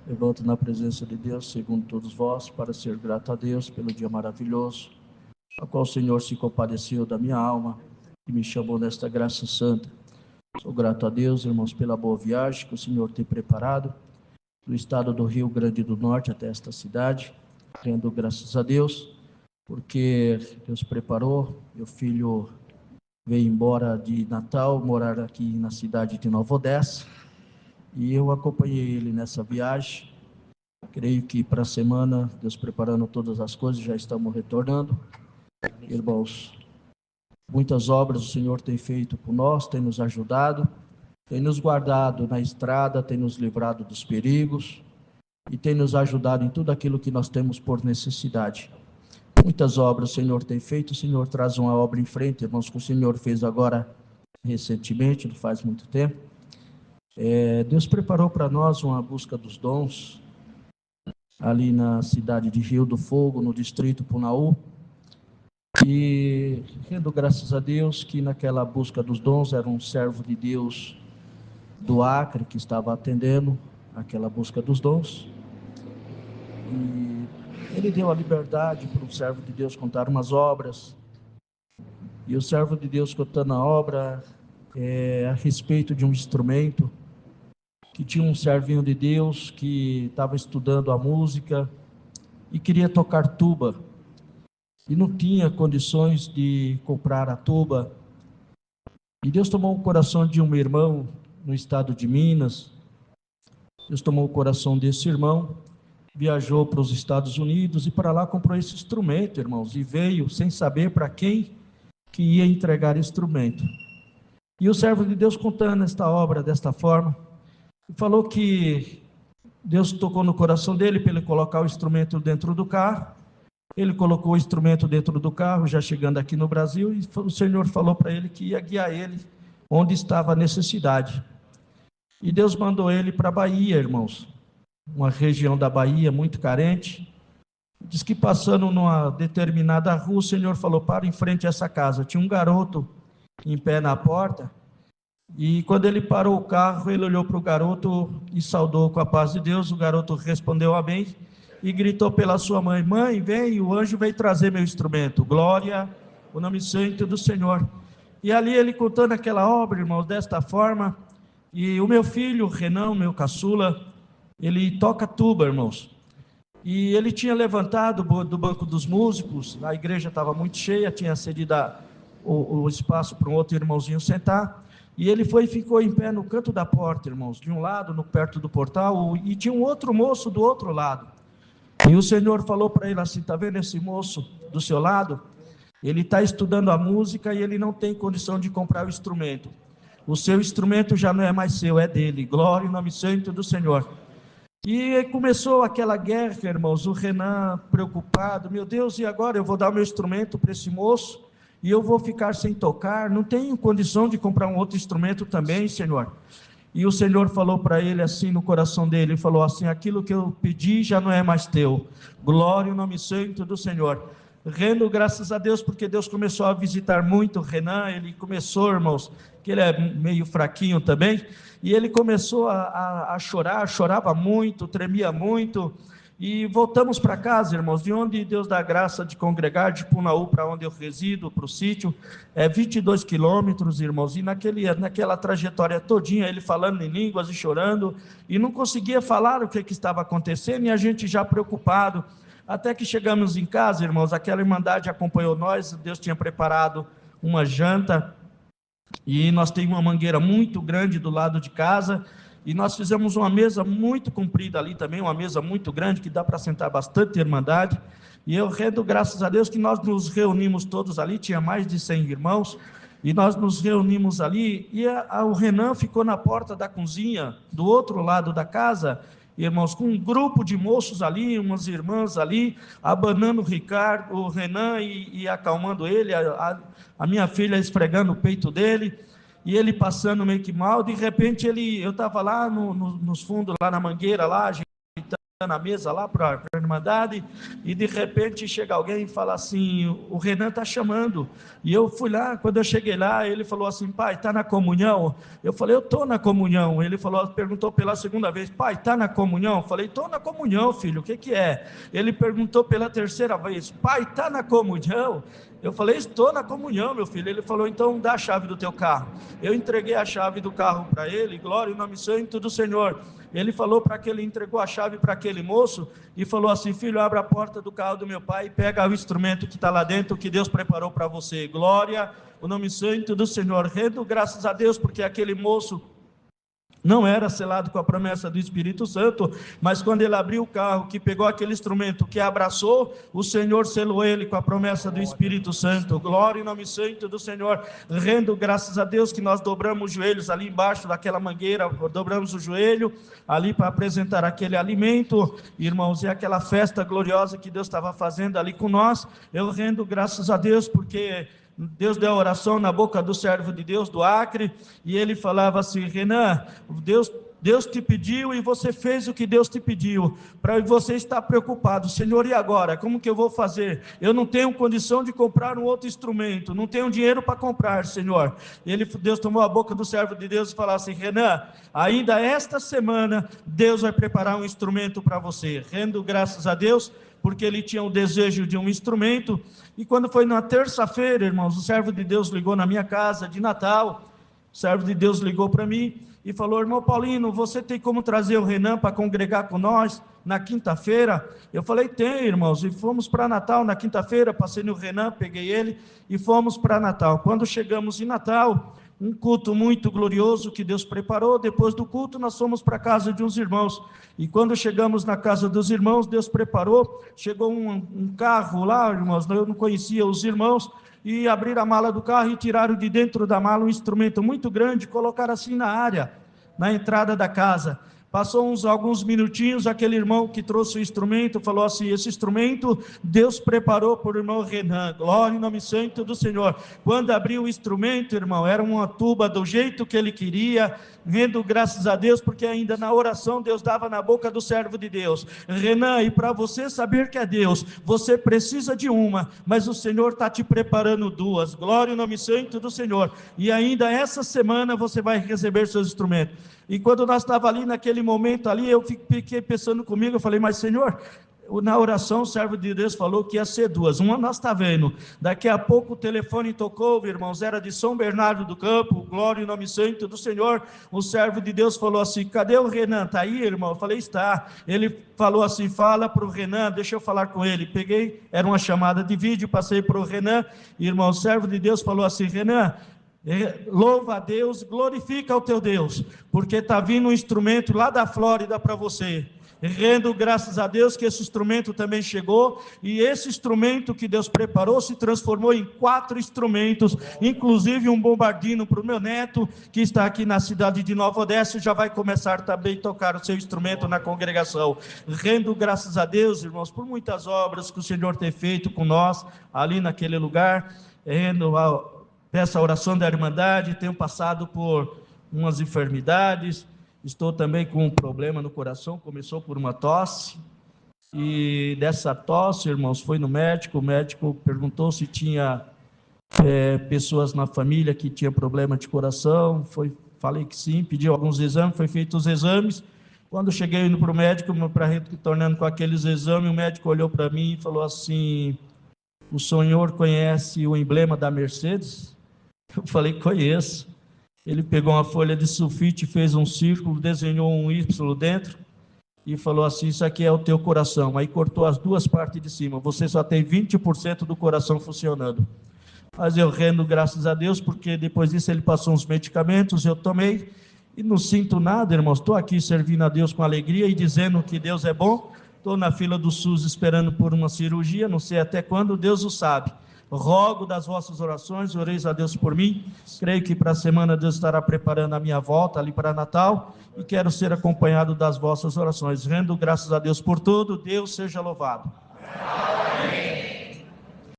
Eu volto na presença de Deus, segundo todos vós, para ser grato a Deus pelo dia maravilhoso, a qual o Senhor se compadeceu da minha alma e me chamou nesta graça santa. Sou grato a Deus, irmãos, pela boa viagem que o Senhor tem preparado do estado do Rio Grande do Norte até esta cidade, rendo graças a Deus, porque Deus preparou. Meu filho veio embora de Natal, morar aqui na cidade de Nova Odessa, e eu acompanhei ele nessa viagem. Creio que para a semana, Deus preparando todas as coisas, já estamos retornando. Irmãos, muitas obras o Senhor tem feito por nós, tem nos ajudado, tem nos guardado na estrada, tem nos livrado dos perigos e tem nos ajudado em tudo aquilo que nós temos por necessidade. Muitas obras o Senhor tem feito, o Senhor traz uma obra em frente, irmãos, que o Senhor fez agora recentemente, não faz muito tempo. Deus preparou para nós uma busca dos dons, ali na cidade de Rio do Fogo, no distrito Punaú, e rendo graças a Deus que naquela busca dos dons era um servo de Deus do Acre que estava atendendo aquela busca dos dons, e ele deu a liberdade para o servo de Deus contar umas obras, e o servo de Deus contando a obra a respeito de um instrumento, que tinha um servinho de Deus que estava estudando a música e queria tocar tuba, e não tinha condições de comprar a tuba, e Deus tomou o coração de um irmão no estado de Minas. Deus tomou o coração desse irmão, viajou para os Estados Unidos e para lá comprou esse instrumento, irmãos, e veio sem saber para quem que ia entregar instrumento. E o servo de Deus contando esta obra desta forma, falou que Deus tocou no coração dele para ele colocar o instrumento dentro do carro. Ele colocou o instrumento dentro do carro, já chegando aqui no Brasil, e o Senhor falou para ele que ia guiar ele onde estava a necessidade. E Deus mandou ele para a Bahia, irmãos, uma região da Bahia muito carente. Diz que passando numa determinada rua, o Senhor falou: para em frente a essa casa. Tinha um garoto em pé na porta, e quando ele parou o carro, ele olhou para o garoto e saudou com a paz de Deus. O garoto respondeu amém e gritou pela sua mãe: mãe, vem, o anjo veio trazer meu instrumento, glória ao nome santo do Senhor. E ali ele contando aquela obra, irmãos, desta forma. E o meu filho, Renan, meu caçula, ele toca tuba, irmãos, e ele tinha levantado do banco dos músicos, a igreja estava muito cheia, tinha cedido o espaço para um outro irmãozinho sentar, e ele foi e ficou em pé no canto da porta, irmãos, de um lado, perto do portal, e tinha um outro moço do outro lado, e o Senhor falou para ele assim: está vendo esse moço do seu lado? Ele está estudando a música e ele não tem condição de comprar o instrumento. O seu instrumento já não é mais seu, é dele. Glória em nome santo do Senhor. E começou aquela guerra, irmãos. O Renan preocupado: meu Deus, e agora eu vou dar o meu instrumento para esse moço e eu vou ficar sem tocar? Não tenho condição de comprar um outro instrumento também, Senhor. E o Senhor falou para ele assim no coração dele, ele falou assim: aquilo que eu pedi já não é mais teu. Glória em nome santo do Senhor. Rendo graças a Deus, porque Deus começou a visitar muito o Renan. Ele começou, irmãos, que ele é meio fraquinho também, e ele começou a chorar, chorava muito, tremia muito, e voltamos para casa, irmãos, de onde Deus dá graça de congregar, de Punaú para onde eu resido, para o sítio, 22 quilômetros, irmãos, e naquela trajetória todinha, ele falando em línguas e chorando, e não conseguia falar o que estava acontecendo, e a gente já preocupado. Até que chegamos em casa, irmãos, aquela irmandade acompanhou nós. Deus tinha preparado uma janta, e nós temos uma mangueira muito grande do lado de casa, e nós fizemos uma mesa muito comprida ali também, uma mesa muito grande, que dá para sentar bastante irmandade, e eu rendo graças a Deus que nós nos reunimos todos ali, tinha mais de 100 irmãos, e nós nos reunimos ali, e o Renan ficou na porta da cozinha, do outro lado da casa, irmãos, com um grupo de moços ali, umas irmãs ali, abanando o Renan e acalmando ele, a minha filha esfregando o peito dele, e ele passando meio que mal. De repente eu estava lá nos fundos, lá na mangueira, lá, ajeitando a mesa lá para Irmandade, e de repente chega alguém e fala assim: o Renan está chamando. E eu fui lá, quando eu cheguei lá, ele falou assim: pai, está na comunhão? Eu falei: eu estou na comunhão. Ele perguntou pela segunda vez: pai, está na comunhão? Eu falei: estou na comunhão, filho, o que é? Ele perguntou pela terceira vez: pai, está na comunhão? Eu falei: estou na comunhão, meu filho. Ele falou: então dá a chave do teu carro. Eu entreguei a chave do carro para ele, glória e nome santo do Senhor. Ele falou para aquele, entregou a chave para aquele moço e falou assim: filho, abre a porta do carro do meu pai e pega o instrumento que está lá dentro, que Deus preparou para você. Glória o nome santo do Senhor. Rendo graças a Deus, porque aquele moço não era selado com a promessa do Espírito Santo, mas quando ele abriu o carro, que pegou aquele instrumento, que abraçou, o Senhor selou ele com a promessa do Espírito Santo. Glória em nome santo do Senhor. Rendo graças a Deus que nós dobramos os joelhos ali embaixo daquela mangueira, dobramos o joelho ali para apresentar aquele alimento, irmãos, e aquela festa gloriosa que Deus estava fazendo ali com nós. Eu rendo graças a Deus porque Deus deu a oração na boca do servo de Deus do Acre, e ele falava assim: Renan, Deus te pediu e você fez o que Deus te pediu, para você estar preocupado, Senhor, e agora? Como que eu vou fazer? Eu não tenho condição de comprar um outro instrumento, não tenho dinheiro para comprar, Senhor. Deus tomou a boca do servo de Deus e falou assim: Renan, ainda esta semana Deus vai preparar um instrumento para você. Rendo graças a Deus, porque ele tinha o desejo de um instrumento. E quando foi na terça-feira, irmãos, o servo de Deus ligou na minha casa de Natal. O servo de Deus ligou para mim e falou: irmão Paulino, você tem como trazer o Renan para congregar com nós na quinta-feira? Eu falei: tem, irmãos. E fomos para Natal na quinta-feira, passei no Renan, peguei ele e fomos para Natal. Quando chegamos em Natal, um culto muito glorioso que Deus preparou. Depois do culto nós fomos para a casa de uns irmãos, e quando chegamos na casa dos irmãos, Deus preparou, chegou um carro lá, irmãos, eu não conhecia os irmãos, e abriram a mala do carro e tiraram de dentro da mala um instrumento muito grande, colocaram assim na área, na entrada da casa. Passou alguns minutinhos, aquele irmão que trouxe o instrumento falou assim: esse instrumento Deus preparou para o irmão Renan. Glória em nome santo do Senhor. Quando abriu o instrumento, irmão, era uma tuba do jeito que ele queria. Rendo graças a Deus, porque ainda na oração Deus dava na boca do servo de Deus: Renan, e para você saber que é Deus, você precisa de uma, mas o Senhor está te preparando duas. Glória em nome santo do Senhor. E ainda essa semana você vai receber seus instrumentos. E quando nós estávamos ali naquele momento ali, eu fiquei pensando comigo, eu falei: mas Senhor, na oração o servo de Deus falou que ia ser duas, uma nós está vendo. Daqui a pouco o telefone tocou, irmãos, era de São Bernardo do Campo. Glória em nome santo do Senhor. O servo de Deus falou assim: cadê o Renan? Está aí, irmão? Eu falei: está. Ele falou assim: fala para o Renan, deixa eu falar com ele. Peguei, era uma chamada de vídeo, passei para o Renan, irmão, o servo de Deus falou assim: Renan, louva a Deus, glorifica o teu Deus, porque está vindo um instrumento lá da Flórida para você. Rendo graças a Deus que esse instrumento também chegou, e esse instrumento que Deus preparou se transformou em 4 instrumentos, inclusive um bombardino para o meu neto, que está aqui na cidade de Nova Odessa, e já vai começar também a tocar o seu instrumento na congregação. Rendo graças a Deus, irmãos, por muitas obras que o Senhor tem feito com nós, ali naquele lugar. Peço a oração da Irmandade. Tenho passado por umas enfermidades, estou também com um problema no coração, começou por uma tosse, e dessa tosse, irmãos, foi no médico, o médico perguntou se tinha pessoas na família que tinham problema de coração, falei que sim, pediu alguns exames, foi feito os exames. Quando cheguei indo para o médico, para retornando com aqueles exames, o médico olhou para mim e falou assim: o senhor conhece o emblema da Mercedes? Eu falei: conheço. Ele pegou uma folha de sulfite, fez um círculo, desenhou um Y dentro e falou assim: isso aqui é o teu coração. Aí cortou as duas partes de cima, você só tem 20% do coração funcionando. Mas eu rendo graças a Deus, porque depois disso ele passou uns medicamentos, eu tomei e não sinto nada, irmãos. Estou aqui servindo a Deus com alegria e dizendo que Deus é bom. Estou na fila do SUS esperando por uma cirurgia, não sei até quando, Deus o sabe. Rogo das vossas orações, oreis a Deus por mim. Creio que para a semana Deus estará preparando a minha volta ali para Natal, e quero ser acompanhado das vossas orações. Rendo graças a Deus por tudo. Deus seja louvado. Amém.